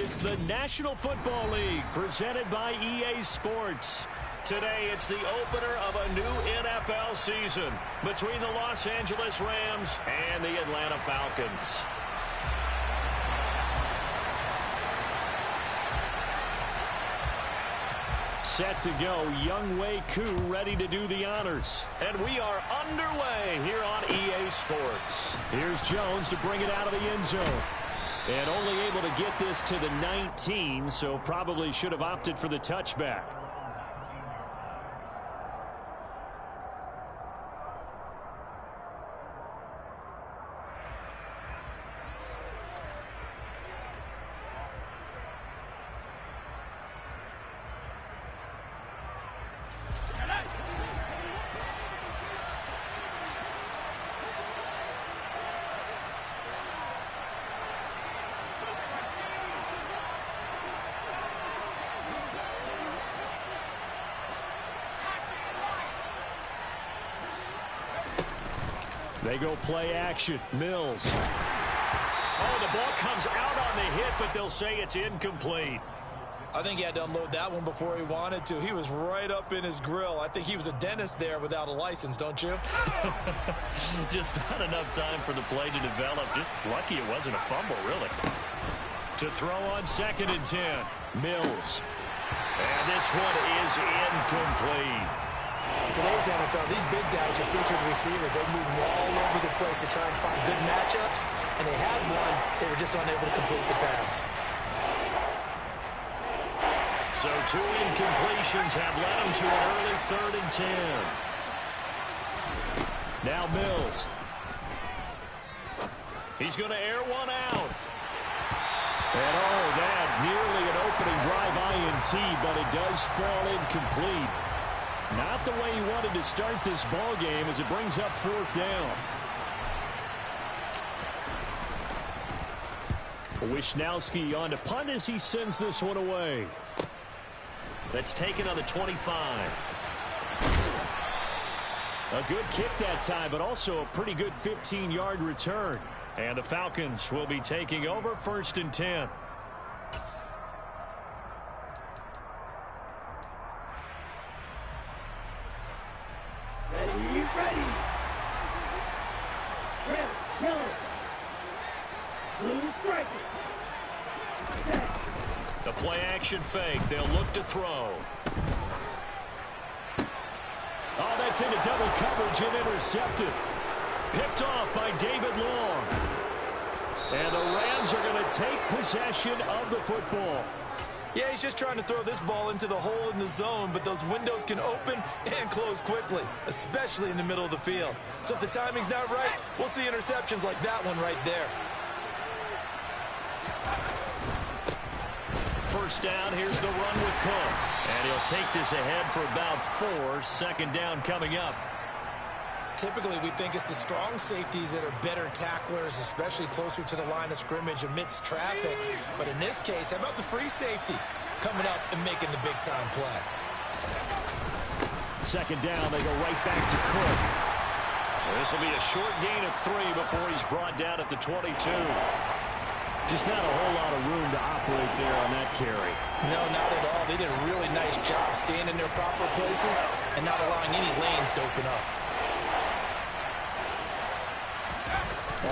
It's the National Football League presented by EA Sports. Today, it's the opener of a new NFL season between the Los Angeles Rams and the Atlanta Falcons. Set to go, Younghoe Koo ready to do the honors. And we are underway here on EA Sports. Here's Jones to bring it out of the end zone. And only able to get this to the 19, so probably should have opted for the touchback. They go play action. Mills. Oh, the ball comes out on the hit, but they'll say it's incomplete. I think he had to unload that one before he wanted to. He was right up in his grill. I think he was a dentist there without a license, don't you? Just not enough time for the play to develop. Just lucky it wasn't a fumble, really. To throw on 2nd and 10. Mills. And this one is incomplete. In today's NFL, these big guys are featured receivers. They move all over the place to try and find good matchups, and they had one. They were just unable to complete the pass. So 2 incompletions have led them to an early 3rd and 10. Now Mills. He's going to air one out. And oh, that nearly an opening drive INT, but it does fall incomplete. Not the way he wanted to start this ball game as it brings up 4th down. Wishnowski on to punt as he sends this one away. That's taken on the 25. A good kick that time, but also a pretty good 15-yard return. And the Falcons will be taking over 1st and 10. The play-action fake. They'll look to throw. Oh, that's into double coverage and intercepted. Picked off by David Long. And the Rams are going to take possession of the football. Yeah, he's just trying to throw this ball into the hole in the zone, but those windows can open and close quickly, especially in the middle of the field. So if the timing's not right, we'll see interceptions like that one right there. 1st down, here's the run with Cook. And he'll take this ahead for about 4. 2nd down coming up. Typically, we think it's the strong safeties that are better tacklers, especially closer to the line of scrimmage amidst traffic. But in this case, how about the free safety coming up and making the big-time play? 2nd down, they go right back to Cook. This will be a short gain of 3 before he's brought down at the 22. Just not a whole lot of room to operate there on that carry. No, not at all. They did a really nice job staying in their proper places and not allowing any lanes to open up.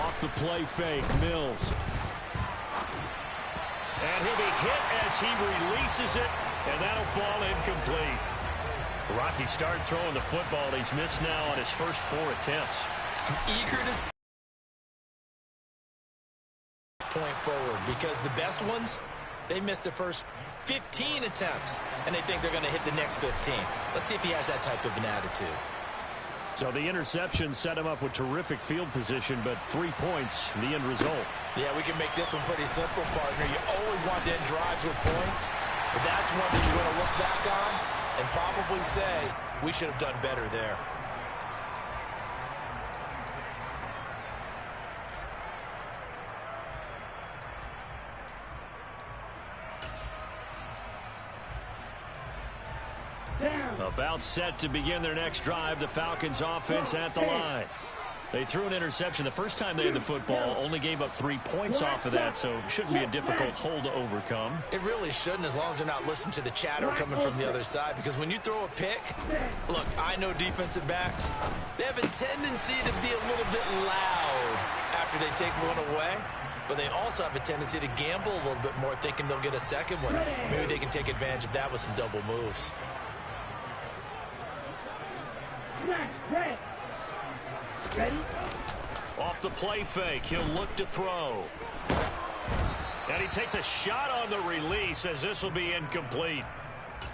Off the play fake, Mills. And he'll be hit as he releases it, and that'll fall incomplete. Rocky start throwing the football. He's missed now on his first 4 attempts. I'm eager to see point forward because the best ones, they missed the first 15 attempts, and they think they're going to hit the next 15. Let's see if he has that type of an attitude. So the interception set him up with terrific field position, but 3 points, the end result. Yeah, we can make this one pretty simple, partner. You always want to end drives with points, but that's one that you're going to look back on and probably say, we should have done better there. About set to begin their next drive, the Falcons offense at the line. They threw an interception the first time they had the football, only gave up 3 points off of that, so it shouldn't be a difficult hole to overcome. It really shouldn't, as long as they're not listening to the chatter coming from the other side, because when you throw a pick, look, I know defensive backs, they have a tendency to be a little bit loud after they take one away, but they also have a tendency to gamble a little bit more, thinking they'll get a second one. Maybe they can take advantage of that with some double moves. Ready? Off the play fake, he'll look to throw. And he takes a shot on the release as this will be incomplete.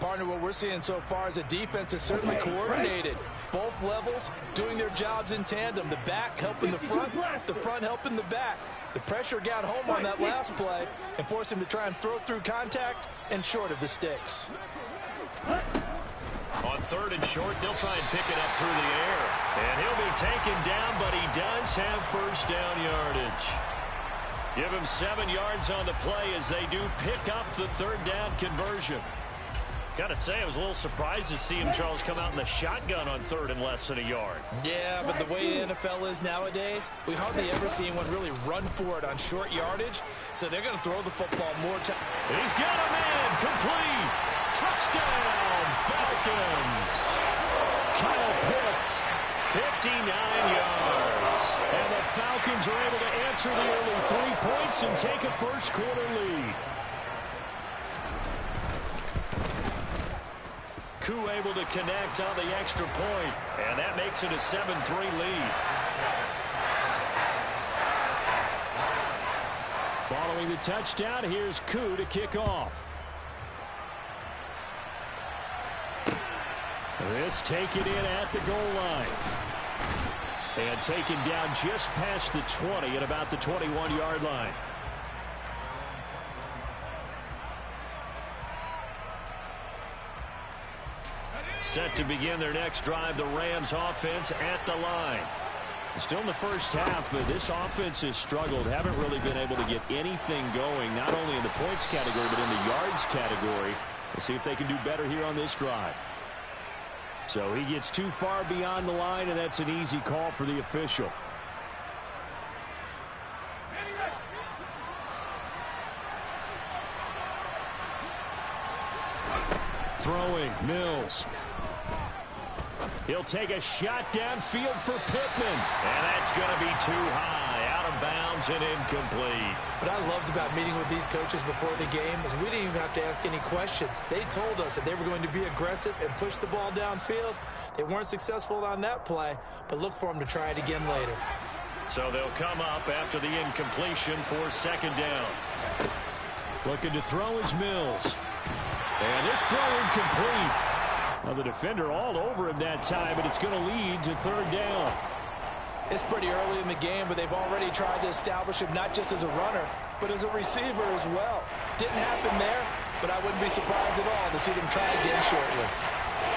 Partner, what we're seeing so far is a defense that's certainly coordinated. Both levels doing their jobs in tandem. The back helping the front helping the back. The pressure got home on that last play and forced him to try and throw through contact and short of the sticks. On 3rd and short, they'll try and pick it up through the air. And he'll be taken down, but he does have first down yardage. Give him 7 yards on the play as they do pick up the 3rd down conversion. Got to say, I was a little surprised to see him, Charles, come out in the shotgun on 3rd and less than a yard. Yeah, but the way the NFL is nowadays, we hardly ever see anyone really run for it on short yardage. So they're going to throw the football more time. He's got a man complete. Touchdown, Falcons. Kyle Pitts, 59 yards. And the Falcons are able to answer the early 3 points and take a first-quarter lead. Koo able to connect on the extra point, and that makes it a 7-3 lead. Following the touchdown, here's Koo to kick off. This taken in at the goal line. And taken down just past the 20 at about the 21-yard line. Set to begin their next drive, the Rams offense at the line. Still in the first half, but this offense has struggled. Haven't really been able to get anything going, not only in the points category, but in the yards category. We'll see if they can do better here on this drive. So he gets too far beyond the line, and that's an easy call for the official. Throwing, Mills. He'll take a shot downfield for Pittman. And that's going to be too high, out of bounds and incomplete. What I loved about meeting with these coaches before the game is we didn't even have to ask any questions. They told us that they were going to be aggressive and push the ball downfield. They weren't successful on that play, but look for them to try it again later. So they'll come up after the incompletion for 2nd down. Looking to throw is Mills. And this throw incomplete. Now the defender all over him that time, but it's going to lead to 3rd down. It's pretty early in the game, but they've already tried to establish him not just as a runner, but as a receiver as well. Didn't happen there, but I wouldn't be surprised at all to see them try again shortly.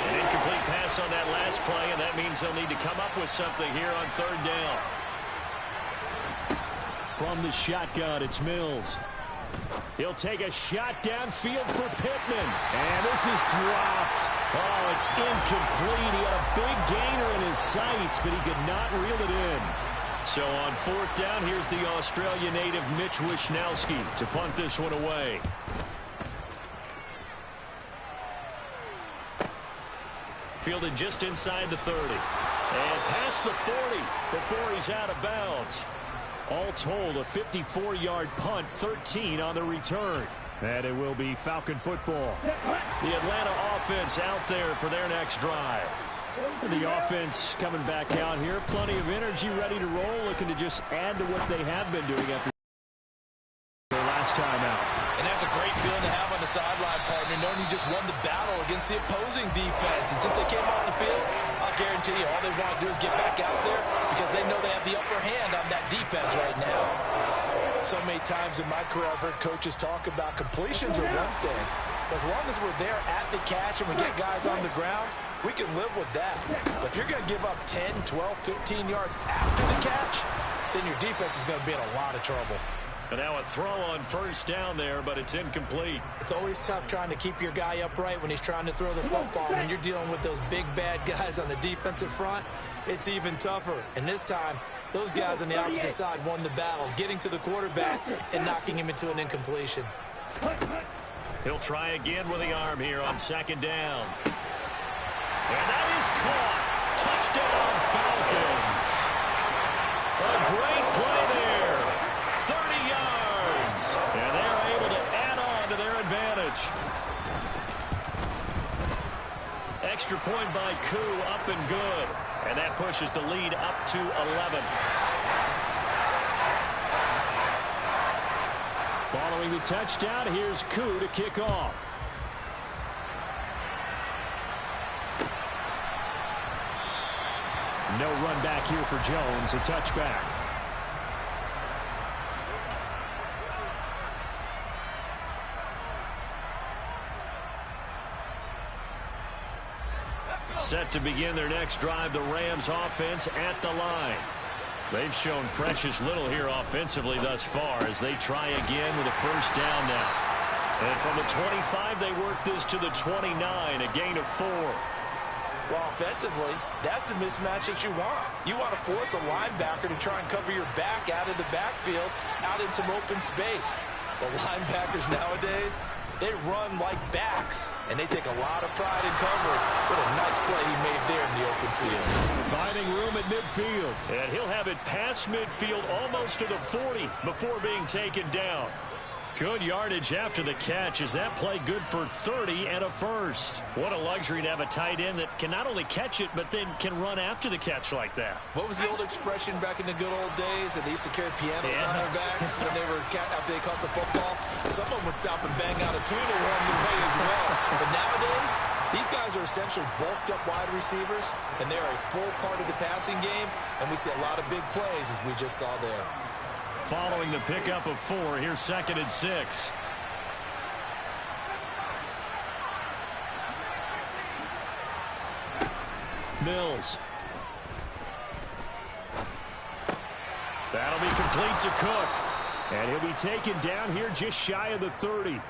An incomplete pass on that last play, and that means they'll need to come up with something here on 3rd down. From the shotgun, it's Mills. He'll take a shot downfield for Pittman. And this is dropped. Oh, it's incomplete. He had a big gainer in his sights, but he could not reel it in. So on 4th down, here's the Australia native Mitch Wishnowsky to punt this one away. Fielded just inside the 30. And past the 40 before he's out of bounds. All told, a 54-yard punt, 13 on the return. And it will be Falcon football. The Atlanta offense out there for their next drive. The offense coming back out here. Plenty of energy, ready to roll, looking to just add to what they have been doing after their last time out. And that's a great feeling to have on the sideline, partner, knowing you just won the battle against the opposing defense. And since they came off the field, I'll guarantee you all they want to do is get back out there because they know they have the upper hand on that defense right now. So many times in my career I've heard coaches talk about completions are one thing. But as long as we're there at the catch and we get guys on the ground, we can live with that. But if you're going to give up 10, 12, 15 yards after the catch, then your defense is going to be in a lot of trouble. And now a throw on first down there, but it's incomplete. It's always tough trying to keep your guy upright when he's trying to throw the football. When you're dealing with those big, bad guys on the defensive front, it's even tougher. And this time, those guys on the opposite side won the battle, getting to the quarterback and knocking him into an incompletion. He'll try again with the arm here on second down. And that is caught. Touchdown, Falcons. A great play there. 30 yards. And they're able to add on to their advantage. Extra point by Koo, up and good. And that pushes the lead up to 11. Following the touchdown, here's Koo to kick off. No run back here for Jones, a touchback. Set to begin their next drive, the Rams offense at the line. They've shown precious little here offensively thus far as they try again with a first down now. And from the 25, they work this to the 29, a gain of 4. Well, offensively, that's the mismatch that you want. You want to force a linebacker to try and cover your back out of the backfield, out in some open space. The linebackers nowadays, they run like backs, and they take a lot of pride in covering. What a nice play he made there in the open field. Finding room at midfield. And he'll have it past midfield almost to the 40 before being taken down. Good yardage after the catch. Is that play good for 30 and a first? What a luxury to have a tight end that can not only catch it, but then can run after the catch like that. What was the old expression back in the good old days that they used to carry pianos on their backs when they were after they caught the football? Someone would stop and bang out a tune along the way as well. But nowadays, these guys are essentially bulked up wide receivers, and they're a full part of the passing game, and we see a lot of big plays as we just saw there. Following the pickup of 4, here's 2nd and 6. Mills. That'll be complete to Cook. And he'll be taken down here just shy of the 30.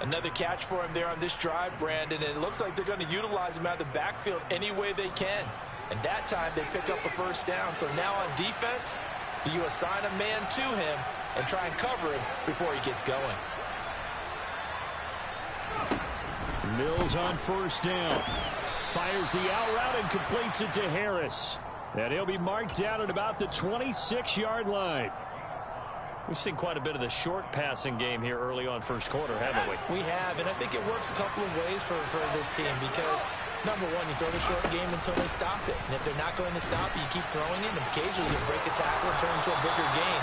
Another catch for him there on this drive, Brandon, and it looks like they're going to utilize him out of the backfield any way they can. And that time they pick up a first down. So now on defense, do you assign a man to him and try and cover him before he gets going? Mills on first down. Fires the out route and completes it to Harris. And he'll be marked down at about the 26-yard line. We've seen quite a bit of the short passing game here early on first quarter, haven't we? We have, and I think it works a couple of ways for this team because, number one, you throw the short game until they stop it. And if they're not going to stop it, you keep throwing it, and occasionally you break a tackle and turn into a bigger gain.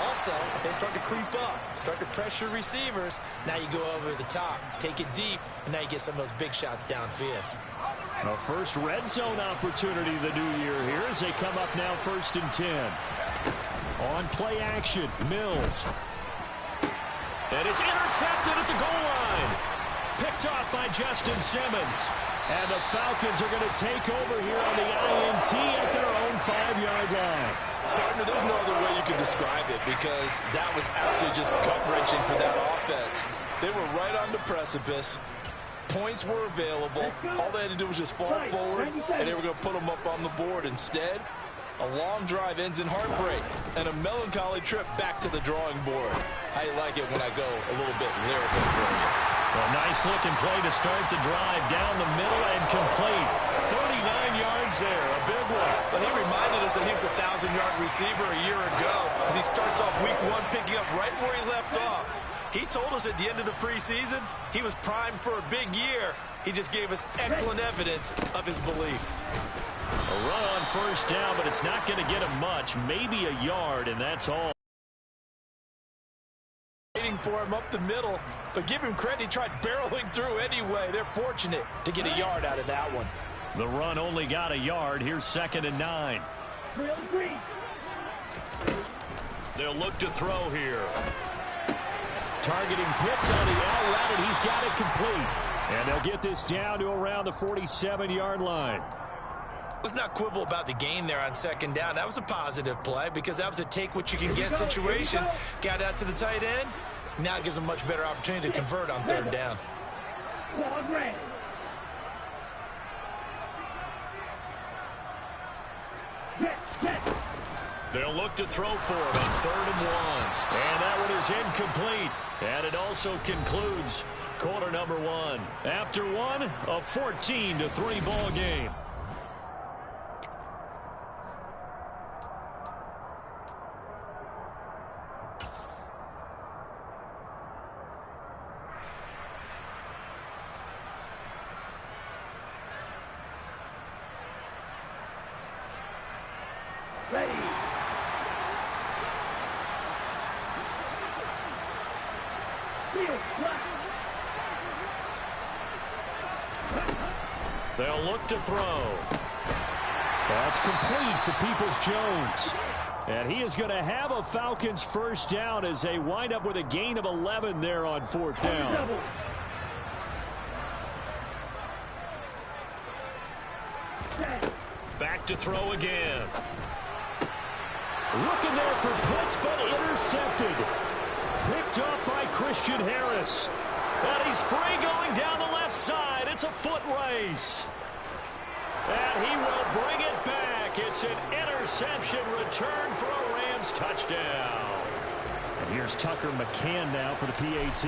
Also, if they start to creep up, start to pressure receivers, now you go over the top, take it deep, and now you get some of those big shots downfield. A first red zone opportunity the new year here as they come up now 1st and 10. On play action, Mills. And it's intercepted at the goal line. Picked off by Justin Simmons. And the Falcons are going to take over here on the INT at their own 5-yard line. Partner, there's no other way you can describe it because that was absolutely just gut-wrenching for that offense. They were right on the precipice. Points were available. All they had to do was just fall forward, and they were going to put them up on the board. Instead, a long drive ends in heartbreak and a melancholy trip back to the drawing board. How you like it when I go a little bit lyrical for you? A nice-looking play to start the drive down the middle and complete. 39 yards there, a big one. But he reminded us that he was a 1,000-yard receiver a year ago as he starts off week 1 picking up right where he left off. He told us at the end of the preseason he was primed for a big year. He just gave us excellent evidence of his belief. A run on first down, but it's not going to get him much. Maybe a yard, and that's all. Waiting for him up the middle, but give him credit. He tried barreling through anyway. They're fortunate to get a yard out of that one. The run only got a yard. Here's 2nd and 9. They'll look to throw here. Targeting Pitts on the out route, and he's got it complete. And they'll get this down to around the 47-yard line. Let's not quibble about the gain there on second down. That was a positive play because that was a take-what-you-can-get situation. Got out to the tight end. Now it gives them a much better opportunity to convert on third down. They'll look to throw for it on 3rd and 1. And that one is incomplete. And it also concludes quarter number 1. After one, a 14-3 ball game. They'll look to throw. That's complete to Peoples-Jones. And he is going to have a Falcons first down as they wind up with a gain of 11 there on 4th down. Back to throw again. Looking there for Pitts, but intercepted. Picked up by Christian Harris. And he's free going down the left side. It's a foot race. And he will bring it back. It's an interception return for a Rams touchdown. And here's Tucker McCann now for the PAT.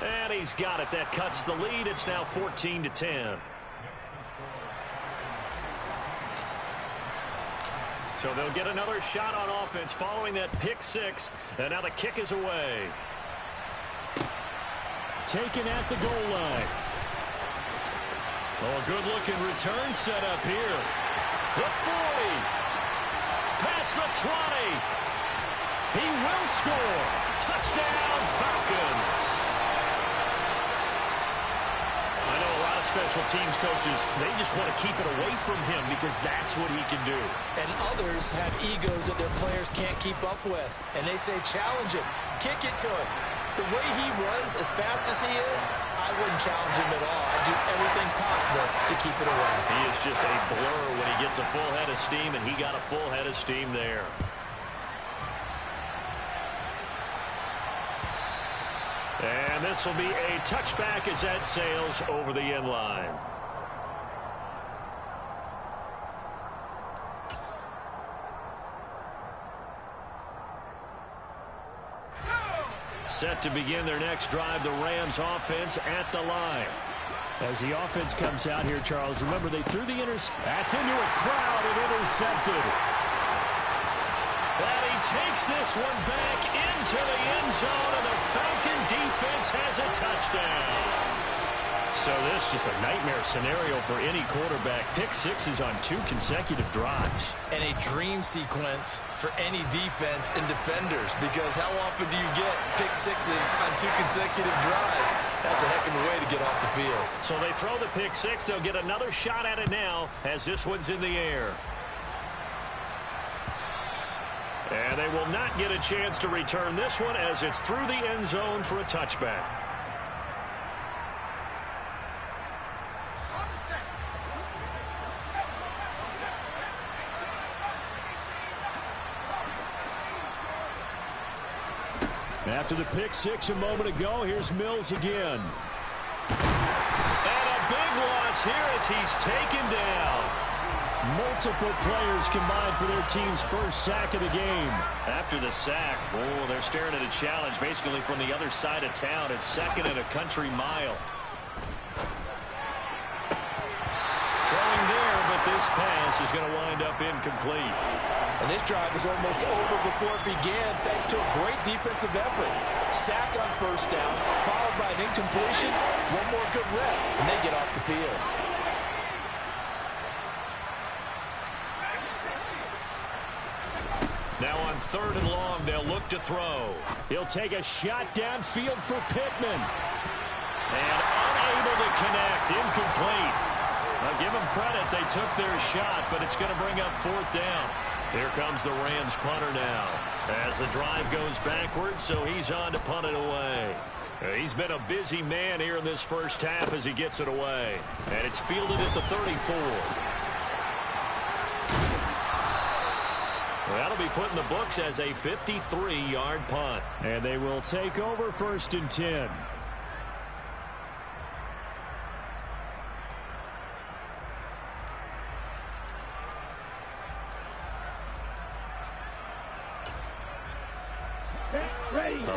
And he's got it. That cuts the lead. It's now 14-10. So they'll get another shot on offense following that pick 6. And now the kick is away. Taken at the goal line. Oh, a good-looking return set up here. The 40. Past the 20. He will score. Touchdown, Falcons. I know a lot of special teams coaches, they just want to keep it away from him because that's what he can do. And others have egos that their players can't keep up with. And they say, challenge him. Kick it to him. The way he runs, as fast as he is, I wouldn't challenge him at all. I'd do everything possible to keep it away. He is just a blur when he gets a full head of steam, and he got a full head of steam there. And this will be a touchback as that sails over the end line. Set to begin their next drive, the Rams offense at the line. As the offense comes out here, Charles, remember they threw the That's into a crowd and intercepted. And he takes this one back into the end zone, and the Falcon defense has a touchdown. So this is just a nightmare scenario for any quarterback. Pick 6 on 2 consecutive drives. And a dream sequence for any defense and defenders, because how often do you get pick 6s on 2 consecutive drives? That's a heck of a way to get off the field. So they throw the pick 6. They'll get another shot at it now as this one's in the air. And they will not get a chance to return this one as it's through the end zone for a touchback. After the pick 6 a moment ago, here's Mills again. And a big loss here as he's taken down. Multiple players combined for their team's first sack of the game. After the sack, oh, they're staring at a challenge basically from the other side of town. It's 2nd and a country mile. Throwing there, but this pass is going to wind up incomplete. And this drive was almost over before it began thanks to a great defensive effort. Sack on first down, followed by an incompletion, one more good rep, and they get off the field. Now on 3rd and long, they'll look to throw. He'll take a shot downfield for Pittman. And unable to connect, incomplete. I'll give them credit, they took their shot, but it's going to bring up 4th down. Here comes the Rams punter now as the drive goes backwards, so he's on to punt it away. He's been a busy man here in this first half as he gets it away. And it's fielded at the 34. That'll be put in the books as a 53-yard punt. And they will take over 1st and 10.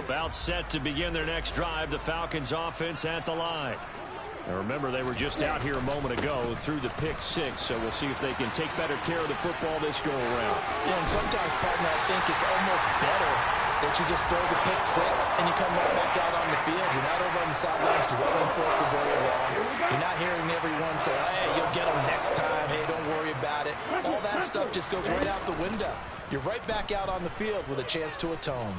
About set to begin their next drive, the Falcons offense at the line. Now remember, they were just out here a moment ago through the pick 6, so we'll see if they can take better care of the football this go around. Yeah, and sometimes, partner, I think it's almost better that you just throw the pick 6 and you come right back out on the field. You're not over on the sidelines dwelling for very long. You're not hearing everyone say, hey, you'll get them next time. Hey, don't worry about it. All that stuff just goes right out the window. You're right back out on the field with a chance to atone.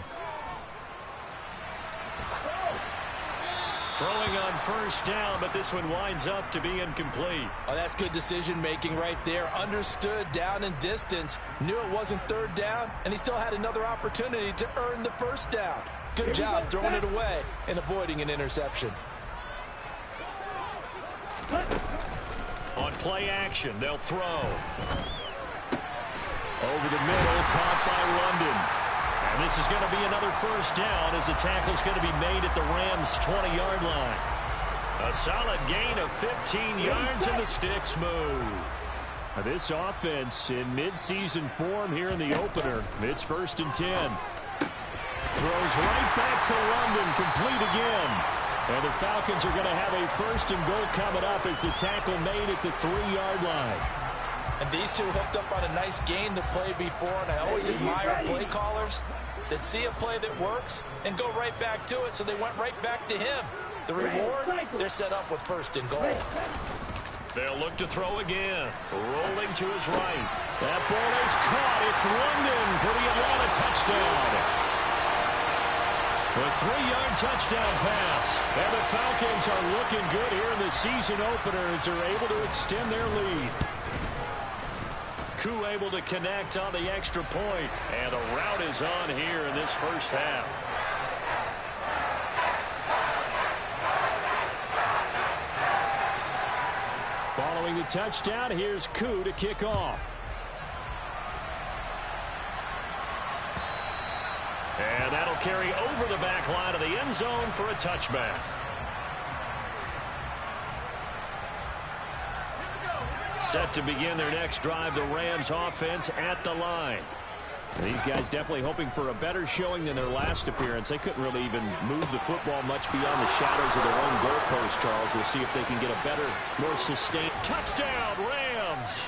Throwing on 1st down, but this one winds up to be incomplete. Oh, that's good decision-making right there. Understood down and distance. Knew it wasn't 3rd down, and he still had another opportunity to earn the 1st down. Good job throwing it away and avoiding an interception. On play action, they'll throw. Over the middle, caught by London. And this is going to be another 1st down as the tackle's going to be made at the Rams' 20-yard line. A solid gain of 15 yards and the sticks move. This offense in mid-season form here in the opener. It's 1st and 10. Throws right back to London, complete again. And the Falcons are going to have a 1st and goal coming up as the tackle made at the 3-yard line. And these two hooked up on a nice gain to play before, and I always admire play callers that see a play that works and go right back to it, so they went right back to him. The reward, they're set up with 1st and goal. They'll look to throw again. Rolling to his right. That ball is caught. It's London for the Atlanta touchdown. A 3-yard touchdown pass. And the Falcons are looking good here in the season opener as they're able to extend their lead. Koo able to connect on the extra point, and the route is on here in this first half. Following the touchdown, here's Koo to kick off. And that'll carry over the back line of the end zone for a touchback. Set to begin their next drive, the Rams offense at the line. These guys definitely hoping for a better showing than their last appearance. They couldn't really even move the football much beyond the shadows of their own goalpost, Charles. We'll see if they can get a better, more sustained. Touchdown, Rams!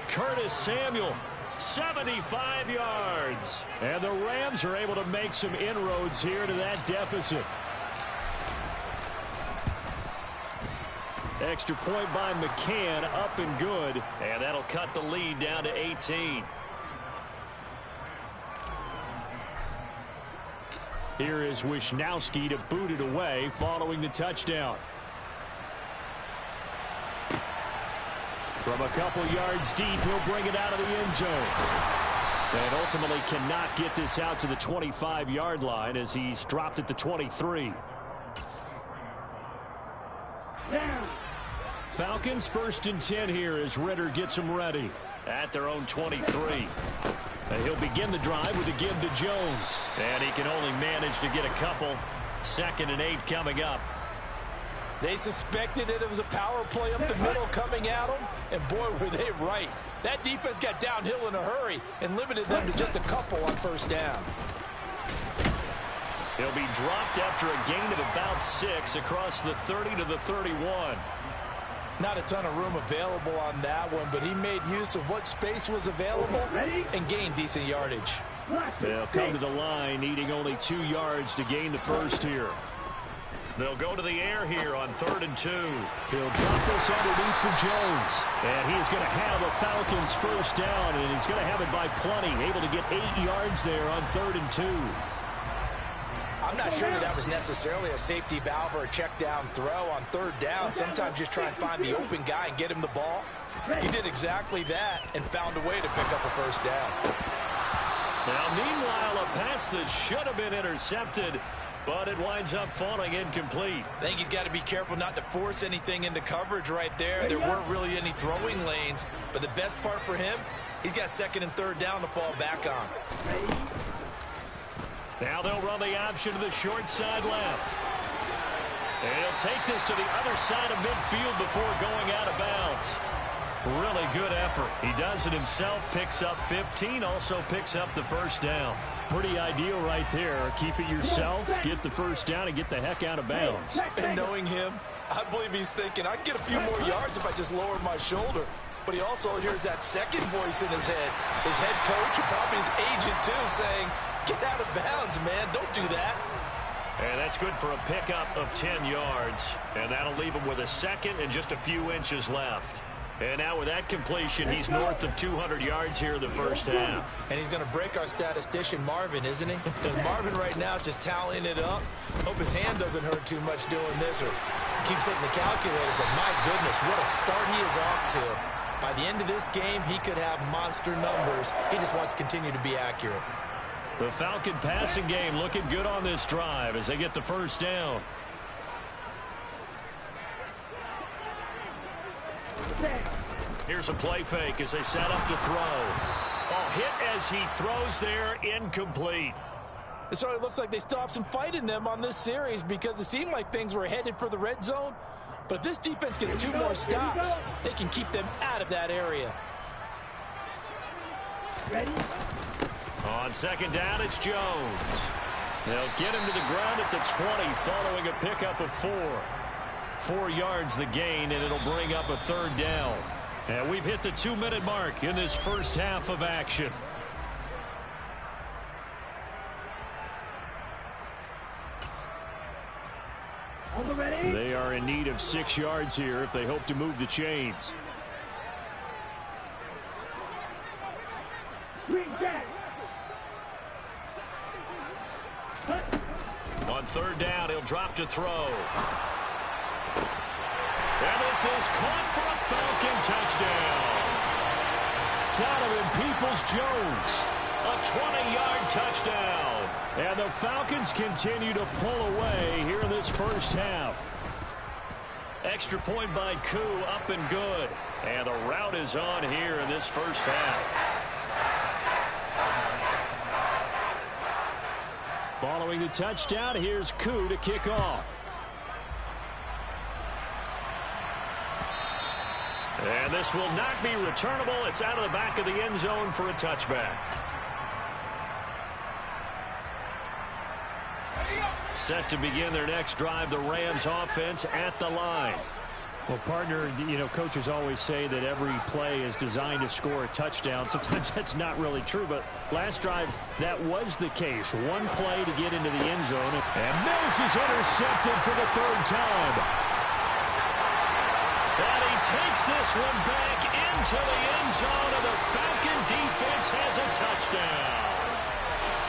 Curtis Samuel, 75 yards. And the Rams are able to make some inroads here to that deficit. Extra point by McCann, up and good. And that'll cut the lead down to 18. Here is Wisnowski to boot it away following the touchdown. From a couple yards deep, he'll bring it out of the end zone. And ultimately cannot get this out to the 25-yard line as he's dropped at the 23. Falcons 1st and 10 here as Ritter gets them ready. At their own 23. And he'll begin the drive with a give to Jones. And he can only manage to get a couple. 2nd and 8 coming up. They suspected it was a power play up the middle coming at them, and boy, were they right. That defense got downhill in a hurry and limited them to just a couple on 1st down. He'll be dropped after a gain of about 6 across the 30 to the 31. Not a ton of room available on that one, but he made use of what space was available and gained decent yardage. They'll come to the line, needing only 2 yards to gain the first here. They'll go to the air here on 3rd and 2. He'll drop this underneath for Jones. And he is going to have a Falcons 1st down, and he's going to have it by plenty. Able to get 8 yards there on 3rd and 2. I'm not sure that was necessarily a safety valve or a check down throw on 3rd down. Sometimes just try and find the open guy and get him the ball. He did exactly that and found a way to pick up a 1st down. Now, meanwhile, a pass that should have been intercepted but it winds up falling incomplete. I think he's got to be careful not to force anything into coverage right there. There weren't really any throwing lanes, but the best part for him, he's got second and third down to fall back on. Now they'll run the option to the short side left. And he'll take this to the other side of midfield before going out of bounds. Really good effort. He does it himself, picks up 15, also picks up the first down. Pretty ideal right there. Keep it yourself, get the first down, and get the heck out of bounds. And knowing him, I believe he's thinking, I can get a few more yards if I just lower my shoulder. But he also hears that second voice in his head. His head coach, or probably his agent too, saying, get out of bounds, man. Don't do that. And that's good for a pickup of 10 yards. And that'll leave him with a second and just a few inches left. And now with that completion, he's north of 200 yards here in the first half. And he's going to break our statistician, Marvin, isn't he? Because Marvin right now is just tallying it up. Hope his hand doesn't hurt too much doing this or keeps hitting the calculator. But my goodness, what a start he is off to. By the end of this game, he could have monster numbers. He just wants to continue to be accurate. The Falcon passing game looking good on this drive as they get the first down. Here's a play fake as they set up to throw. Oh, hit as he throws there, incomplete. It sort of looks like they still have some fight in them on this series because it seemed like things were headed for the red zone. But if this defense gets 2 more stops, they can keep them out of that area. Ready? On second down, it's Jones. They'll get him to the ground at the 20 following a pickup of 4. 4 yards the gain, and it'll bring up a third down. And we've hit the 2-minute mark in this first half of action. They are in need of 6 yards here if they hope to move the chains. On third down, he'll drop to throw. And this is caught for a Falcon touchdown. Donovan Peoples-Jones, A 20-yard touchdown. and the Falcons continue to pull away here in this first half. Extra point by Koo, up and good. And the route is on here in this first half. Following the touchdown, here's Koo to kick off. And this will not be returnable. It's out of the back of the end zone for a touchback. Set to begin their next drive, the Rams offense at the line. Well, partner, you know, coaches always say that every play is designed to score a touchdown. Sometimes that's not really true, but last drive, that was the case. One play to get into the end zone, and Mills is intercepted for the third time. And he takes this one back into the end zone, and the Falcon defense has a touchdown.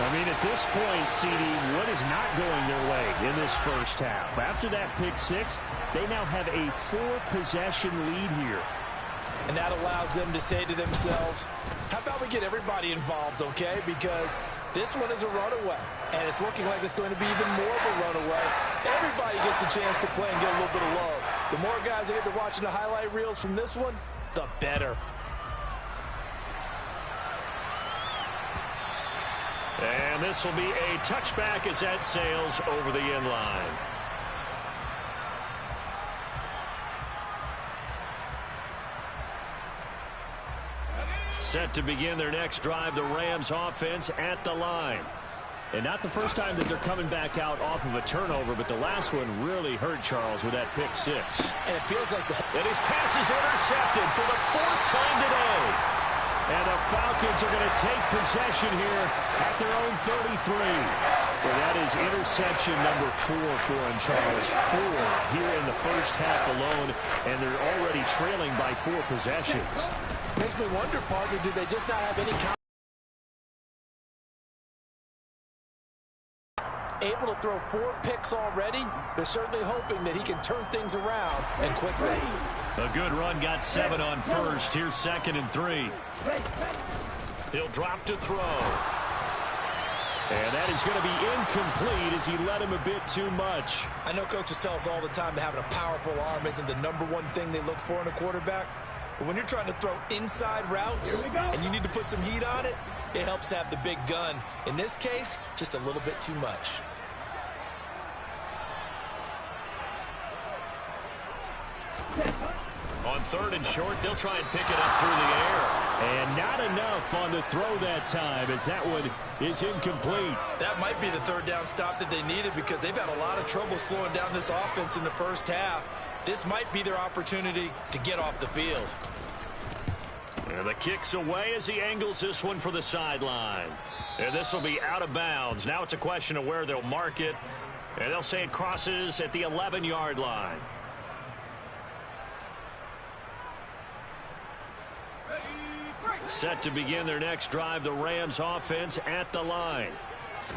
I mean, at this point, CD, what is not going their way in this first half? After that pick six, they now have a 4-possession lead here. And that allows them to say to themselves, how about we get everybody involved, okay? Because this one is a runaway, and it's looking like it's going to be even more of a runaway. Everybody gets a chance to play and get a little bit of love. The more guys that get to watching the highlight reels from this one, the better. And this will be a touchback as that sails over the end line. Set to begin their next drive, the Rams offense at the line. And not the first time that they're coming back out off of a turnover, but the last one really hurt Charles with that pick six. And it feels like and his pass is intercepted for the 4th time today. And the Falcons are going to take possession here at their own 33. Well, that is interception number 4 for him, Charles. 4 here in the first half alone, and they're already trailing by 4 possessions. makes me wonder, partner, do they just not have any able to throw 4 picks already? They're certainly hoping that he can turn things around and quickly. A good run, got 7 on first. Here's 2nd and 3. He'll drop to throw. And that is going to be incomplete as he led him a bit too much. I know coaches tell us all the time that having a powerful arm isn't the #1 thing they look for in a quarterback. But when you're trying to throw inside routes and you need to put some heat on it, it helps have the big gun. In this case, just a little bit too much. On 3rd and short, they'll try and pick it up through the air. And not enough on the throw that time as that one is incomplete. That might be the 3rd down stop that they needed because they've had a lot of trouble slowing down this offense in the first half. This might be their opportunity to get off the field. And the kick's away as he angles this one for the sideline. And this will be out of bounds. Now it's a question of where they'll mark it. And they'll say it crosses at the 11-yard line. Set to begin their next drive, the Rams offense at the line.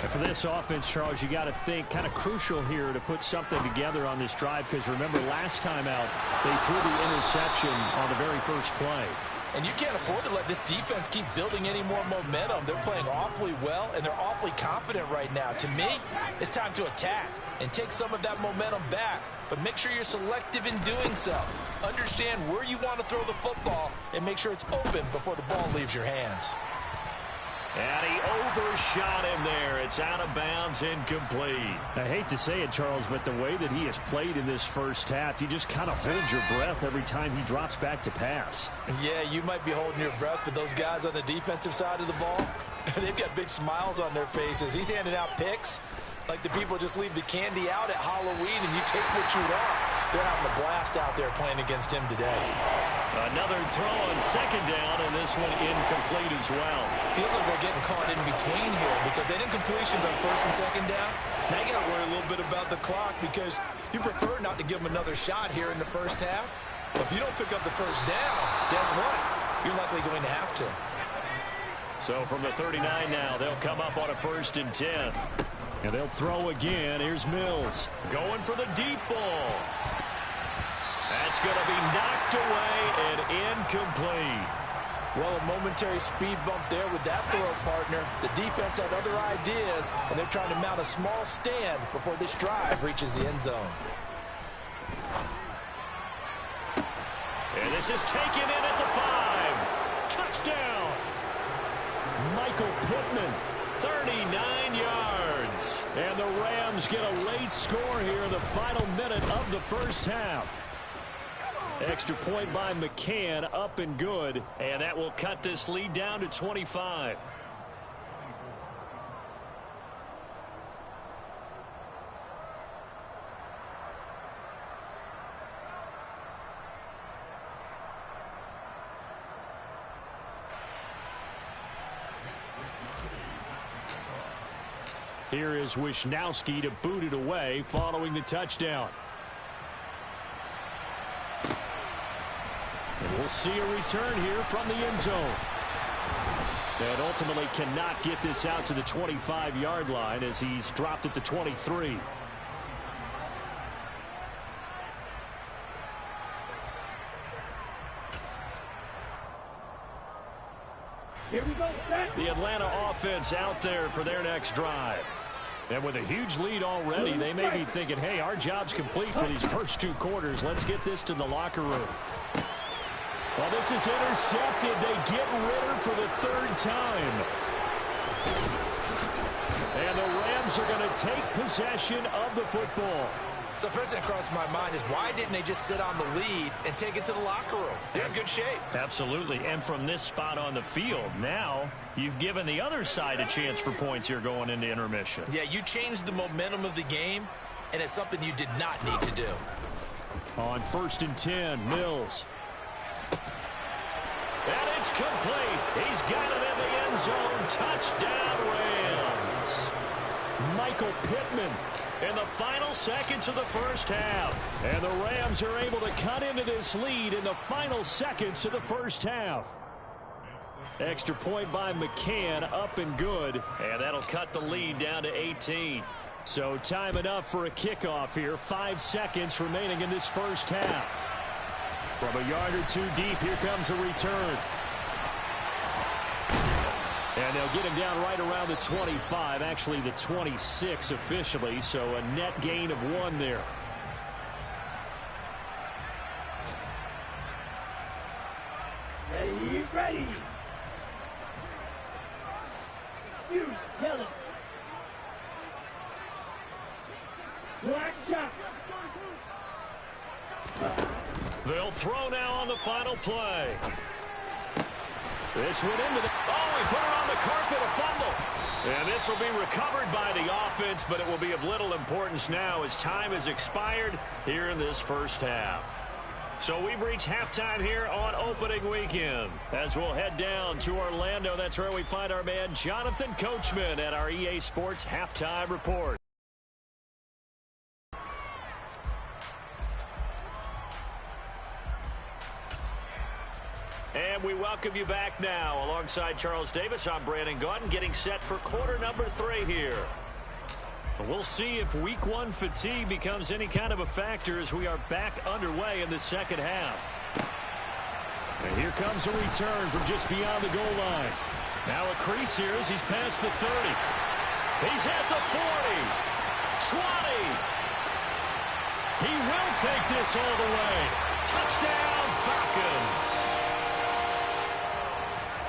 And for this offense, Charles, you got to think kind of crucial here to put something together on this drive because remember last time out they threw the interception on the very first play. And you can't afford to let this defense keep building any more momentum. They're playing awfully well, and they're awfully confident right now. To me, it's time to attack and take some of that momentum back. But make sure you're selective in doing so. Understand where you want to throw the football and make sure it's open before the ball leaves your hands. And he overshot him there. It's out of bounds, incomplete. I hate to say it, Charles, but the way that he has played in this first half, you just kind of hold your breath every time he drops back to pass. Yeah, you might be holding your breath, but those guys on the defensive side of the ball, they've got big smiles on their faces. He's handing out picks like the people just leave the candy out at Halloween and you take what you want. They're having a blast out there playing against him today. Another throw on 2nd down, and this one incomplete as well. Feels like they're getting caught in between here because they did incompletions on 1st and 2nd down. Now you got to worry a little bit about the clock because you prefer not to give them another shot here in the first half. But if you don't pick up the 1st down, guess what? You're likely going to have to. So from the 39 now, they'll come up on a 1st and 10. And they'll throw again. Here's Mills. Going for the deep ball. That's going to be knocked away and incomplete. Well, a momentary speed bump there with that throw partner. The defense had other ideas, and they're trying to mount a small stand before this drive reaches the end zone. And this is taken in at the 5. Touchdown. Michael Pittman. 39 yards. And the Rams get a late score here in the final minute of the first half. Extra point by McCann, up and good. And that will cut this lead down to 25. Here is Wisnowski to boot it away following the touchdown. And we'll see a return here from the end zone. And ultimately cannot get this out to the 25-yard line as he's dropped at the 23. Here we go. The Atlanta offense out there for their next drive. And with a huge lead already, they may be thinking, hey, our job's complete for these first 2 quarters. Let's get this to the locker room. Well, this is intercepted. They get Ritter for the 3rd time. And the Rams are going to take possession of the football. So first thing that crossed my mind is why didn't they just sit on the lead and take it to the locker room? They're in good shape. Absolutely. And from this spot on the field, now you've given the other side a chance for points here going into intermission. Yeah, you changed the momentum of the game, and it's something you did not need to do. On 1st and 10, Mills. And it's complete. He's got it in the end zone. Touchdown, Rams. Michael Pittman. In the final seconds of the first half. And the Rams are able to cut into this lead in the final seconds of the first half. Extra point by McCann, up and good. And that'll cut the lead down to 18. So time enough for a kickoff here. 5 seconds remaining in this first half. From a yard or 2 deep, here comes a return. And they'll get him down right around the 25, actually the 26 officially, so a net gain of 1 there. Ready. You tell it. Black shot. They'll throw now on the final play. This went into the... Oh, he put it on the carpet, a fumble. And this will be recovered by the offense, but it will be of little importance now as time has expired here in this first half. So we've reached halftime here on opening weekend. As we'll head down to Orlando, that's where we find our man Jonathan Coachman at our EA Sports Halftime Report. And we welcome you back now. Alongside Charles Davis, I'm Brandon Gaudin, getting set for quarter number 3 here. We'll see if week 1 fatigue becomes any kind of a factor as we are back underway in the second half. And here comes a return from just beyond the goal line. Now a crease here as he's past the 30. He's at the 40. 20. He will take this all the way. Touchdown, Falcons.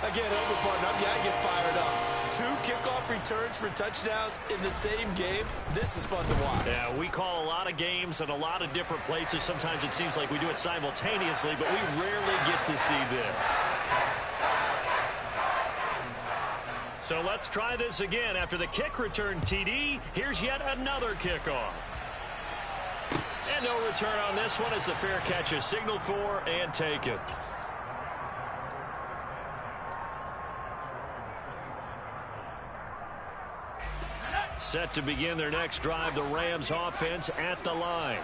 Again, over partner, I get fired up. 2 kickoff returns for touchdowns in the same game. This is fun to watch. Yeah, we call a lot of games in a lot of different places. Sometimes it seems like we do it simultaneously, but we rarely get to see this. So let's try this again. After the kick return TD, here's yet another kickoff. And no return on this one as the fair catch is signaled for and taken. Set to begin their next drive, the Rams offense at the line.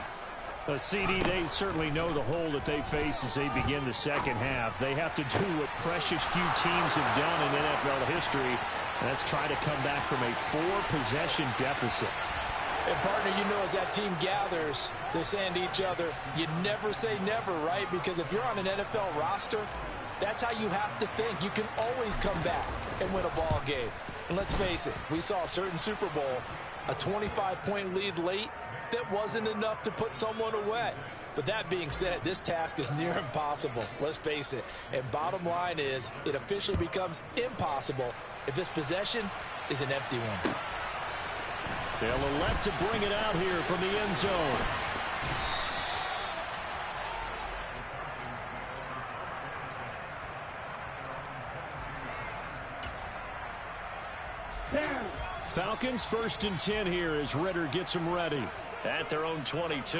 CD, they certainly know the hole that they face as they begin the second half. They have to do what precious few teams have done in NFL history. That's try to come back from a 4-possession deficit. And, partner, you know, as that team gathers, they're saying to each other, you never say never, right? Because if you're on an NFL roster, that's how you have to think. You can always come back and win a ball game. And let's face it, we saw a certain Super Bowl, a 25-point lead late that wasn't enough to put someone away. But that being said, this task is near impossible. Let's face it. And bottom line is, it officially becomes impossible if this possession is an empty one. They'll elect to bring it out here from the end zone. Falcons 1st and 10 here as Ridder gets them ready at their own 22.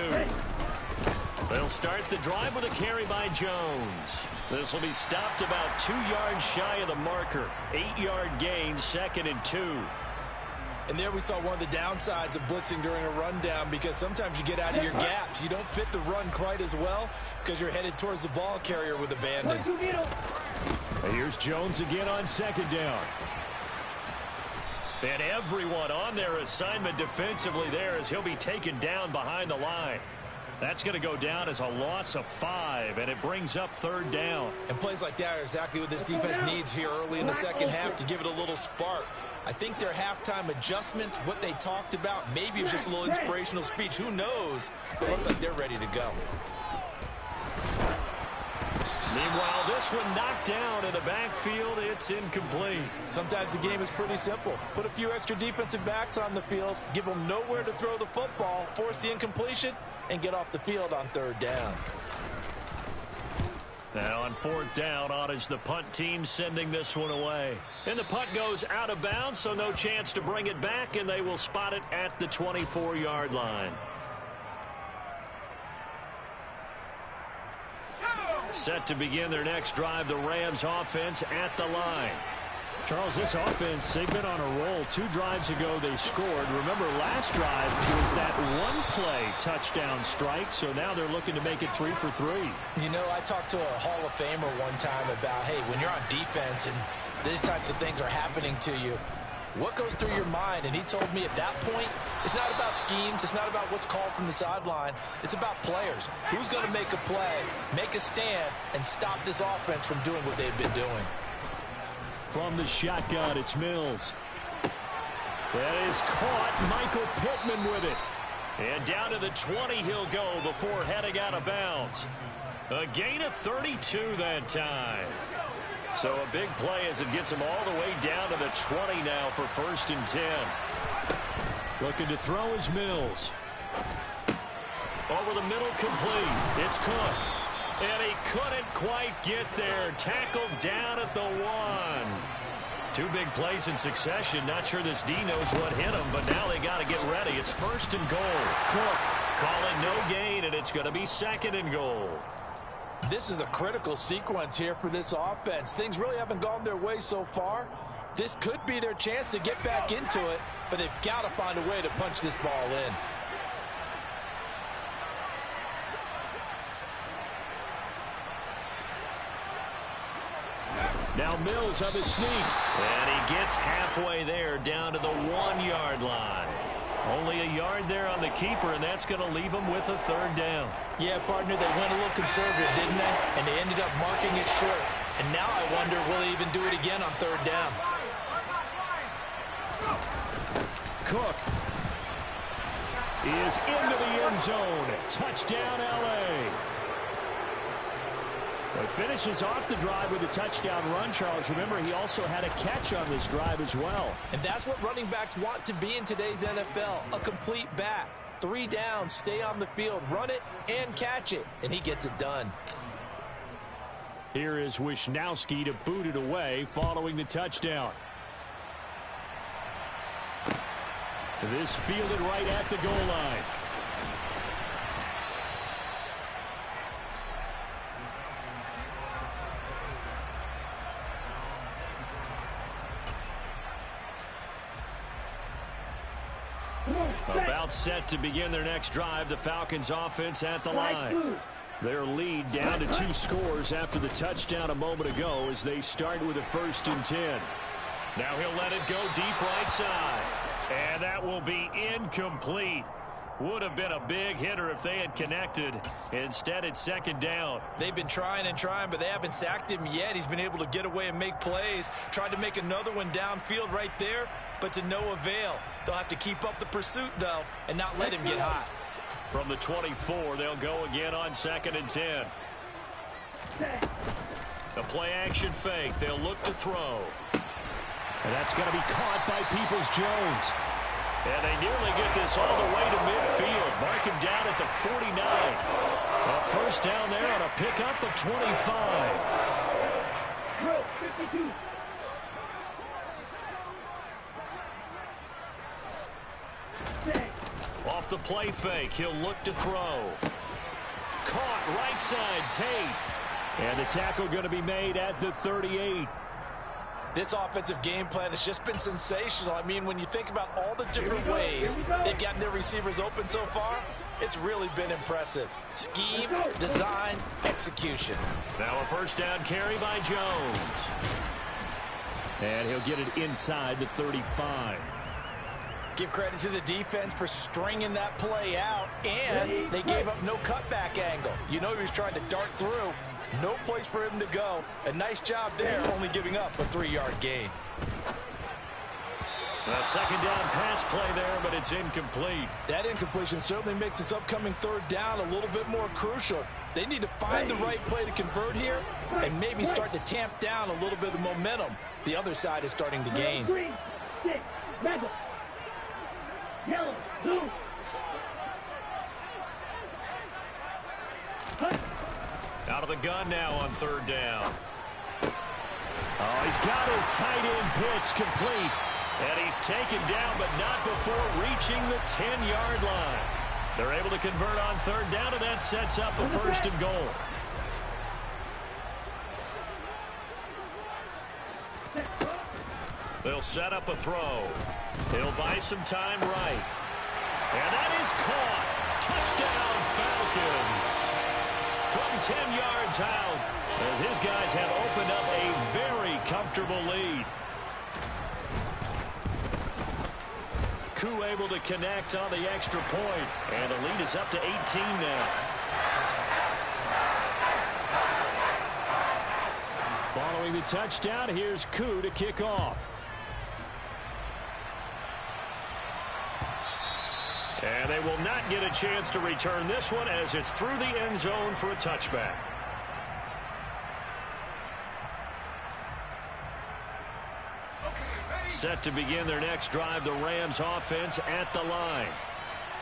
They'll start the drive with a carry by Jones. This will be stopped about 2 yards shy of the marker. 8-yard gain, 2nd and 2. And there we saw one of the downsides of blitzing during a rundown, because sometimes you get out of your gaps. You don't fit the run quite as well because you're headed towards the ball carrier with abandon. And here's Jones again on 2nd down. And everyone on their assignment defensively there as he'll be taken down behind the line. That's going to go down as a loss of 5, and it brings up 3rd down. And plays like that are exactly what this defense needs here early in the second half to give it a little spark. I think their halftime adjustment, what they talked about, maybe it was just a little inspirational speech. Who knows? But it looks like they're ready to go. Meanwhile, this one knocked down in the backfield. It's incomplete. Sometimes the game is pretty simple. Put a few extra defensive backs on the field, give them nowhere to throw the football, force the incompletion, and get off the field on 3rd down. Now on 4th down, on is the punt team sending this one away. And the punt goes out of bounds, so no chance to bring it back, and they will spot it at the 24-yard line. Set to begin their next drive, the Rams offense at the line. Charles, this offense, they've been on a roll. 2 drives ago, they scored. Remember, last drive was that one-play touchdown strike, so now they're looking to make it 3 for 3. You know, I talked to a Hall of Famer one time about, hey, when you're on defense and these types of things are happening to you, what goes through your mind? And he told me at that point, it's not about schemes. It's not about what's called from the sideline. It's about players. Who's going to make a play, make a stand, and stop this offense from doing what they've been doing? From the shotgun, it's Mills. That is caught. Michael Pittman with it. And down to the 20 he'll go before heading out of bounds. A gain of 32 that time. So a big play as it gets him all the way down to the 20 now for 1st and 10. Looking to throw is Mills. Over the middle, complete. It's Cook. And he couldn't quite get there. Tackled down at the 1. 2 big plays in succession. Not sure this D knows what hit him, but now they got to get ready. It's 1st and goal. Cook calling no gain, and it's going to be 2nd and goal. This is a critical sequence here for this offense. Things really haven't gone their way so far. This could be their chance to get back into it, but they've got to find a way to punch this ball in. Now Mills of his sneak. And he gets halfway there down to the 1-yard line. Only a yard there on the keeper, and that's going to leave him with a 3rd down. Yeah, partner, they went a little conservative, didn't they? And they ended up marking it short. And now I wonder, will they even do it again on 3rd down? Cook is into the end zone. Touchdown, L.A. But finishes off the drive with a touchdown run, Charles. Remember, he also had a catch on this drive as well. And that's what running backs want to be in today's NFL, a complete back. 3 downs, stay on the field, run it, and catch it. And he gets it done. Here is Wisnowski to boot it away following the touchdown. This fielded right at the goal line. About set to begin their next drive. The Falcons offense at the line. Their lead down to 2 scores after the touchdown a moment ago as they start with a 1st and 10. Now he'll let it go deep right side. And that will be incomplete. Would have been a big hitter if they had connected. Instead, it's 2nd down. They've been trying and trying, but they haven't sacked him yet. He's been able to get away and make plays. Tried to make another one downfield right there, but to no avail. They'll have to keep up the pursuit, though, and not let him get hot. From the 24, they'll go again on 2nd and 10. The play-action fake. They'll look to throw. And that's going to be caught by Peoples-Jones. And they nearly get this all the way to midfield. Mark him down at the 49. A 1st down there on a pickup of 25. 52. Off the play fake, he'll look to throw. Caught right side, Tate. And the tackle going to be made at the 38. This offensive game plan has just been sensational. I mean, when you think about all the different ways they've gotten their receivers open so far, it's really been impressive. Scheme, design, execution. Now a 1st down carry by Jones. And he'll get it inside the 35. Give credit to the defense for stringing that play out, and they gave up no cutback angle. You know he was trying to dart through. No place for him to go. A nice job there, only giving up a 3-yard gain. A 2nd down pass play there, but it's incomplete. That incompletion certainly makes this upcoming 3rd down a little bit more crucial. They need to find the right play to convert here and maybe start to tamp down a little bit of momentum. The other side is starting to gain. Green, 6, red, yellow, blue. Out of the gun now on 3rd down. Oh, he's got his tight end pitch complete. And he's taken down, but not before reaching the 10-yard line. They're able to convert on 3rd down, and that sets up a 1st and goal. They'll set up a throw. He'll buy some time right. And that is caught. Touchdown, Falcons. From 10 yards out, as his guys have opened up a very comfortable lead. Koo able to connect on the extra point, and the lead is up to 18 now. Following Throwing the touchdown, here's Koo to kick off. And they will not get a chance to return this one as it's through the end zone for a touchback. Set to begin their next drive, the Rams offense at the line.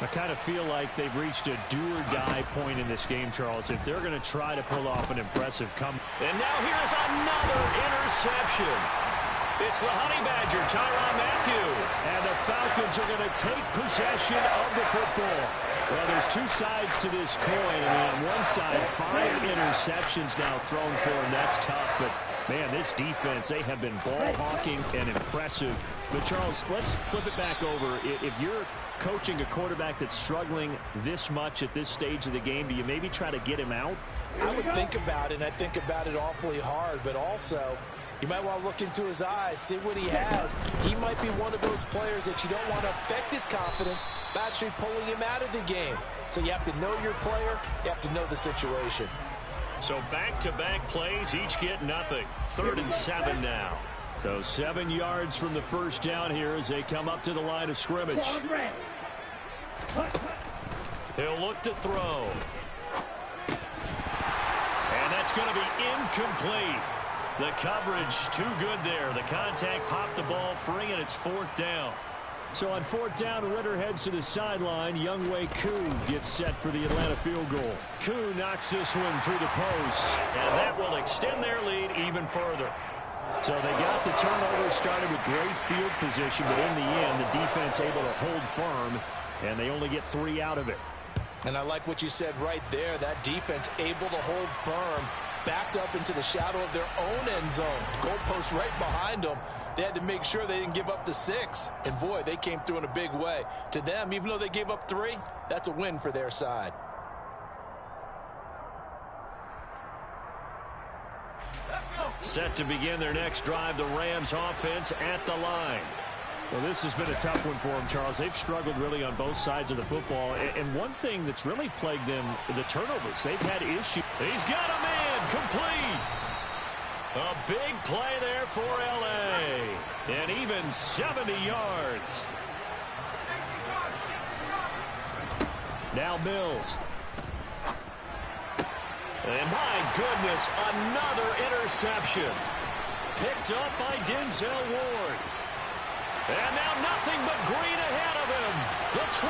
I kind of feel like they've reached a do-or-die point in this game, Charles, if they're going to try to pull off an impressive comeback. And now here's another interception. It's the Honey Badger, Tyrann Mathieu. And the Falcons are going to take possession of the football. Well, there's two sides to this coin. I mean, on one side, 5 interceptions now thrown for them. That's tough, but man, this defense, they have been ball hawking and impressive. But, Charles, let's flip it back over. If you're coaching a quarterback that's struggling this much at this stage of the game, do you maybe try to get him out? I would think about it, and I think about it awfully hard, but also you might want to look into his eyes, see what he has. He might be one of those players that you don't want to affect his confidence by actually pulling him out of the game. So you have to know your player, you have to know the situation. So back-to-back plays, each get nothing. 3rd and 7 now. So 7 yards from the first down here as they come up to the line of scrimmage. He'll look to throw. And that's going to be incomplete. The coverage too good there. The contact popped the ball free, and it's 4th down. So on 4th down, Ritter heads to the sideline. Younghoe Koo gets set for the Atlanta field goal. Koo knocks this one through the post. And that will extend their lead even further. So they got the turnover, started with great field position, but in the end, the defense able to hold firm, and they only get 3 out of it. And I like what you said right there. That defense able to hold firm, backed up into the shadow of their own end zone. Goalpost right behind them. They had to make sure they didn't give up the 6. And, boy, they came through in a big way. To them, even though they gave up 3, that's a win for their side. Set to begin their next drive, the Rams offense at the line. Well, this has been a tough one for them, Charles. They've struggled really on both sides of the football. And one thing that's really plagued them, the turnovers. They've had issues. He's got a man, complete. A big play there for L.A. And even 70 yards. Now Mills. And my goodness, another interception. Picked up by Denzel Ward. And now nothing but green ahead of him. The 20.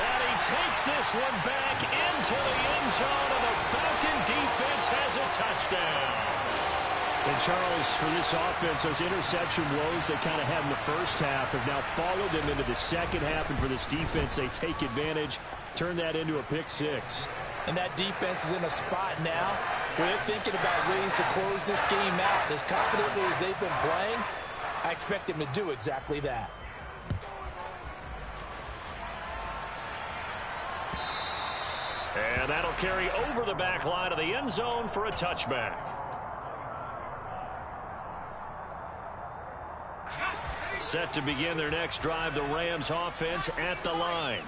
And he takes this one back into the end zone, and the Falcon defense has a touchdown. And Charles, for this offense, those interception woes they kind of had in the first half have now followed them into the second half. And for this defense, they take advantage, turn that into a pick 6. And that defense is in a spot now where they're thinking about ways to close this game out. As confidently as they've been playing, I expect them to do exactly that. And that'll carry over the back line of the end zone for a touchback. Set to begin their next drive, the Rams offense at the line.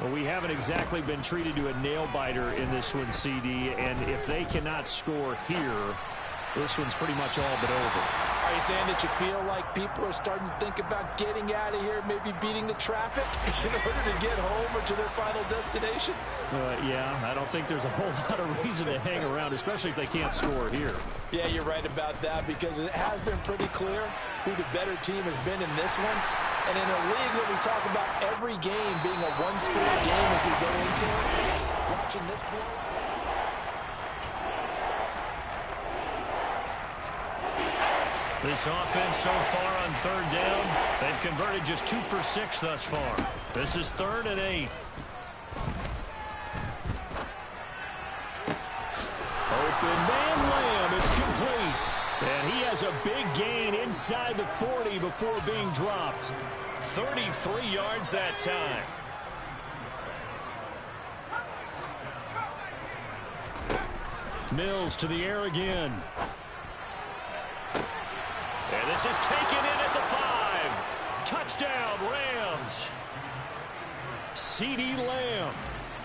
Well, we haven't exactly been treated to a nail-biter in this one, CD, and if they cannot score here, this one's pretty much all but over. Are you saying that you feel like people are starting to think about getting out of here, maybe beating the traffic in order to get home or to their final destination? Yeah, I don't think there's a whole lot of reason to hang around, especially if they can't score here. Yeah, you're right about that, because it has been pretty clear who the better team has been in this one. And in a league that we talk about every game being a one-score game as we go into it, watching this play. This offense so far on 3rd down, they've converted just 2 for 6 thus far. This is 3rd and 8. Open man Lamb is complete. And he has a big gain inside the 40 before being dropped. 33 yards that time. Mills to the air again. And this is taken in at the 5. Touchdown, Rams. CeeDee Lamb.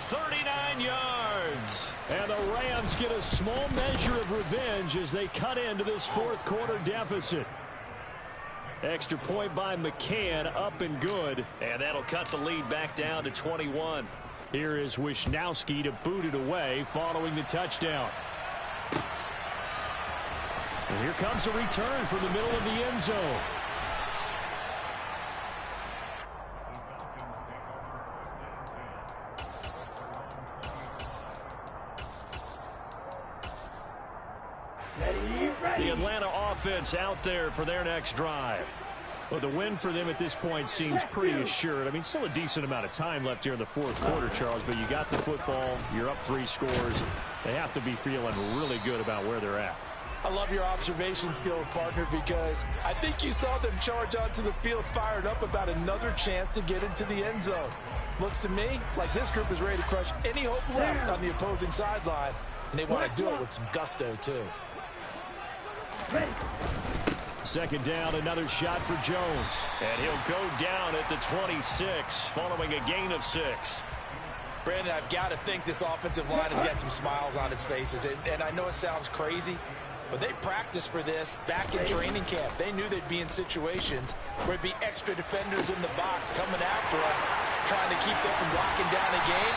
39 yards. And the Rams get a small measure of revenge as they cut into this fourth quarter deficit. Extra point by McCann, up and good. And that'll cut the lead back down to 21. Here is Wisnowski to boot it away following the touchdown. And here comes a return from the middle of the end zone. The Atlanta offense out there for their next drive. Well, the win for them at this point seems pretty assured. I mean, still a decent amount of time left here in the fourth quarter, Charles, but you got the football, you're up 3 scores. They have to be feeling really good about where they're at. I love your observation skills, partner, because I think you saw them charge onto the field fired up about another chance to get into the end zone. Looks to me like this group is ready to crush any hope left on the opposing sideline, and they want to do it with some gusto, too. Second down, another shot for Jones. And he'll go down at the 26 following a gain of 6. Brandon, I've got to think this offensive line has got some smiles on its faces. And I know it sounds crazy, but they practiced for this back in training camp. They knew they'd be in situations where there'd be extra defenders in the box coming after them, trying to keep them from locking down a game.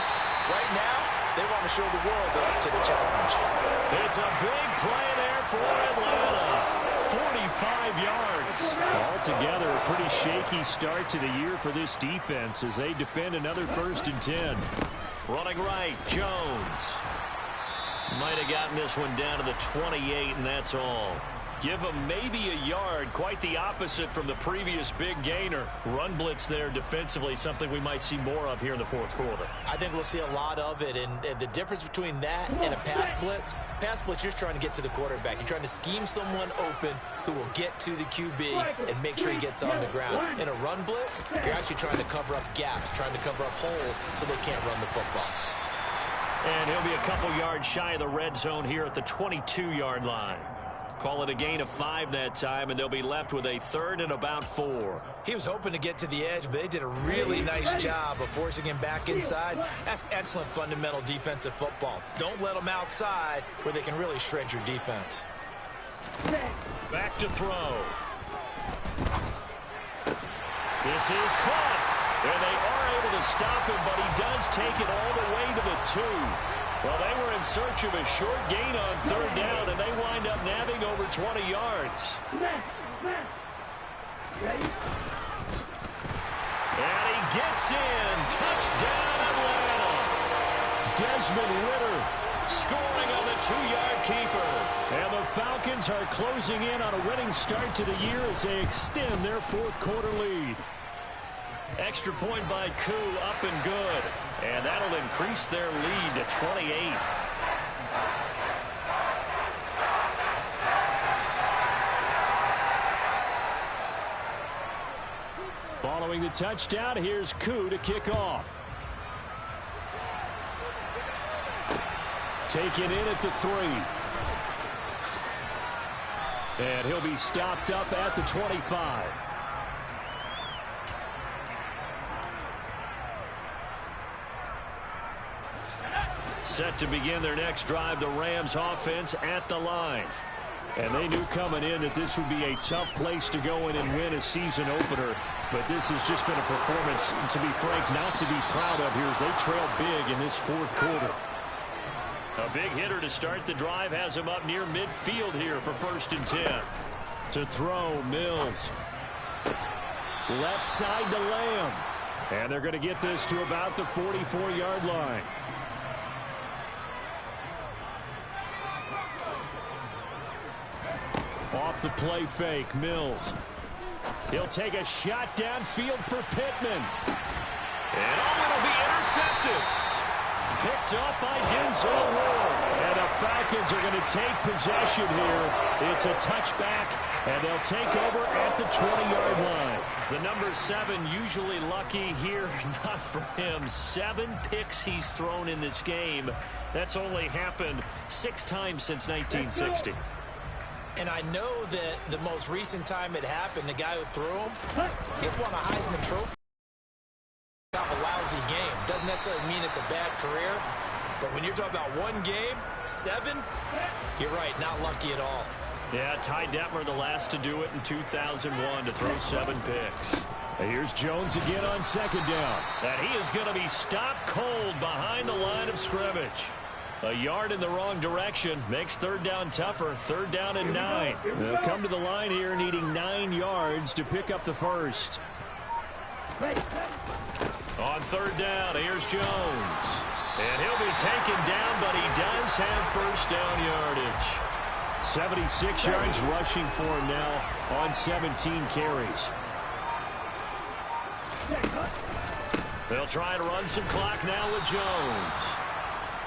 Right now, they want to show the world they're up to the challenge. It's a big play there for Atlanta. 45 yards. Altogether, a pretty shaky start to the year for this defense as they defend another 1st and 10. Running right, Jones. Might have gotten this one down to the 28, and that's all. Give him maybe a yard. Quite the opposite from the previous big gainer. Run blitz there defensively, something we might see more of here in the fourth quarter. I think we'll see a lot of it, and the difference between that and a pass blitz, you're trying to get to the quarterback. You're trying to scheme someone open who will get to the QB and make sure he gets on the ground. In a run blitz, you're actually trying to cover up gaps, trying to cover up holes so they can't run the football. And he'll be a couple yards shy of the red zone here at the 22-yard line. Call it a gain of 5 that time, and they'll be left with a 3rd and about 4. He was hoping to get to the edge, but they did a really nice job of forcing him back inside. That's excellent fundamental defensive football. Don't let them outside where they can really shred your defense. Back to throw. This is caught, and they are able to stop him, but he does take it all the way to the 2. Well, they were in search of a short gain on 3rd down, and they wind up nabbing over 20 yards. And he gets in. Touchdown, Atlanta. Desmond Ridder scoring on the 2-yard keeper. And the Falcons are closing in on a winning start to the year as they extend their fourth quarter lead. Extra point by Koo, up and good. And that'll increase their lead to 28. Following the touchdown, here's Koo to kick off. Taken in at the 3. And he'll be stopped up at the 25. Set to begin their next drive, the Rams offense at the line. And they knew coming in that this would be a tough place to go in and win a season opener. But this has just been a performance, to be frank, not to be proud of here as they trail big in this fourth quarter. A big hitter to start the drive has him up near midfield here for 1st and 10. To throw, Mills. Left side to Lamb. And they're going to get this to about the 44-yard line. Off the play fake, Mills. He'll take a shot downfield for Pittman. And it'll be intercepted. Picked up by Denzel Ward. And the Falcons are going to take possession here. It's a touchback, and they'll take over at the 20-yard line. The number 7 usually lucky here, not for him. 7 picks he's thrown in this game. That's only happened 6 times since 1960. And I know that the most recent time it happened, the guy who threw him, he won a Heisman Trophy. Have a lousy game. Doesn't necessarily mean it's a bad career, but when you're talking about one game, 7, you're right, not lucky at all. Yeah, Ty Detmer, the last to do it in 2001, to throw 7 picks. Here's Jones again on second down. And he is going to be stopped cold behind the line of scrimmage. A yard in the wrong direction makes third down tougher. Third down and 9. They'll come to the line here needing 9 yards to pick up the first. On third down, here's Jones. And he'll be taken down, but he does have first down yardage. 76 yards rushing for him now on 17 carries. They'll try to run some clock now with Jones.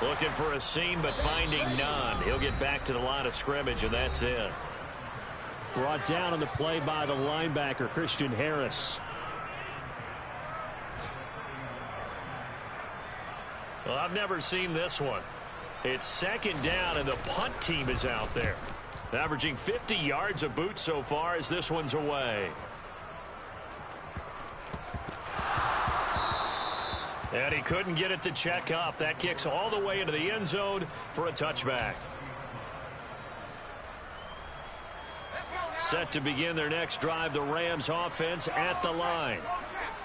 Looking for a seam, but finding none. He'll get back to the line of scrimmage, and that's it. Brought down on the play by the linebacker, Christian Harris. Well, I've never seen this one. It's second down, and the punt team is out there. Averaging 50 yards a boot so far as this one's away. And he couldn't get it to check up. That kicks all the way into the end zone for a touchback. Set to begin their next drive, the Rams offense at the line.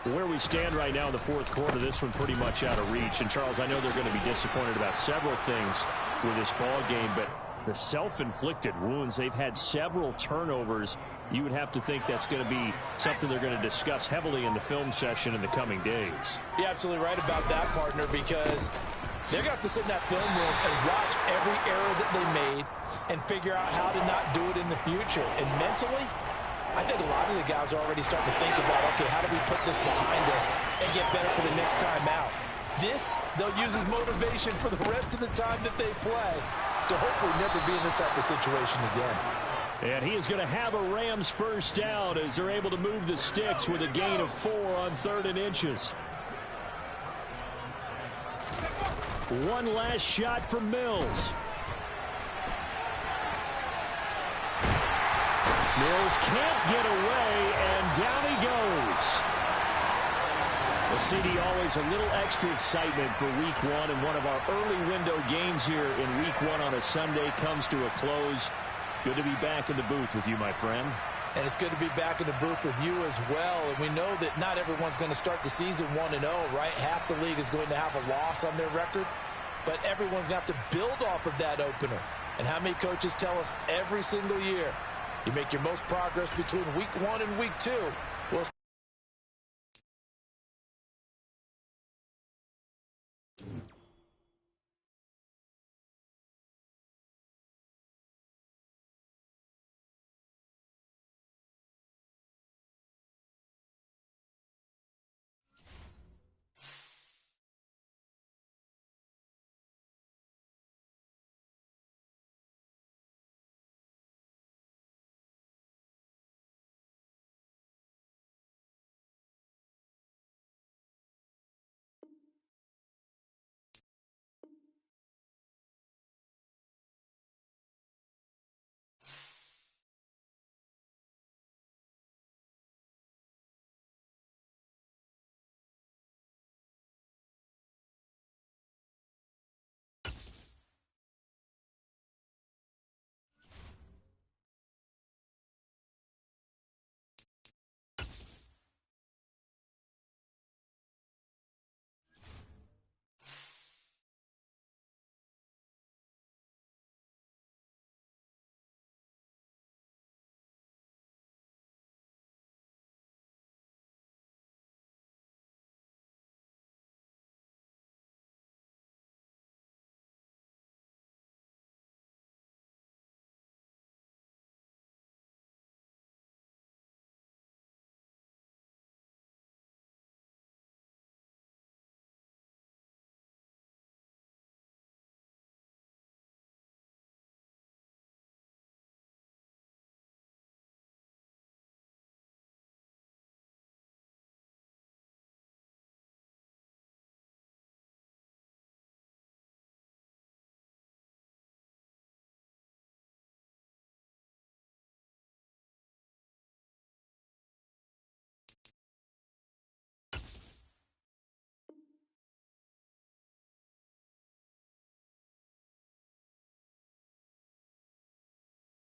Where we stand right now in the fourth quarter, this one pretty much out of reach. And, Charles, I know they're going to be disappointed about several things with this ball game, but the self-inflicted wounds, they've had several turnovers. You would have to think that's going to be something they're going to discuss heavily in the film session in the coming days. You're absolutely right about that, partner, because they're going to have to sit in that film room and watch every error that they made and figure out how to not do it in the future. And mentally, I think a lot of the guys are already starting to think about, okay, how do we put this behind us and get better for the next time out? This, they'll use as motivation for the rest of the time that they play to hopefully never be in this type of situation again. And he is going to have a Rams first down as they're able to move the sticks with a gain of 4 on 3rd and inches. One last shot from Mills. Mills can't get away, and down he goes. The CD always a little extra excitement for week 1, and one of our early window games here in week 1 on a Sunday comes to a close. Good to be back in the booth with you, my friend. And it's good to be back in the booth with you as well. And we know that not everyone's going to start the season 1-0, right? Half the league is going to have a loss on their record. But everyone's going to have to build off of that opener. And how many coaches tell us every single year, you make your most progress between week 1 and week 2. Well,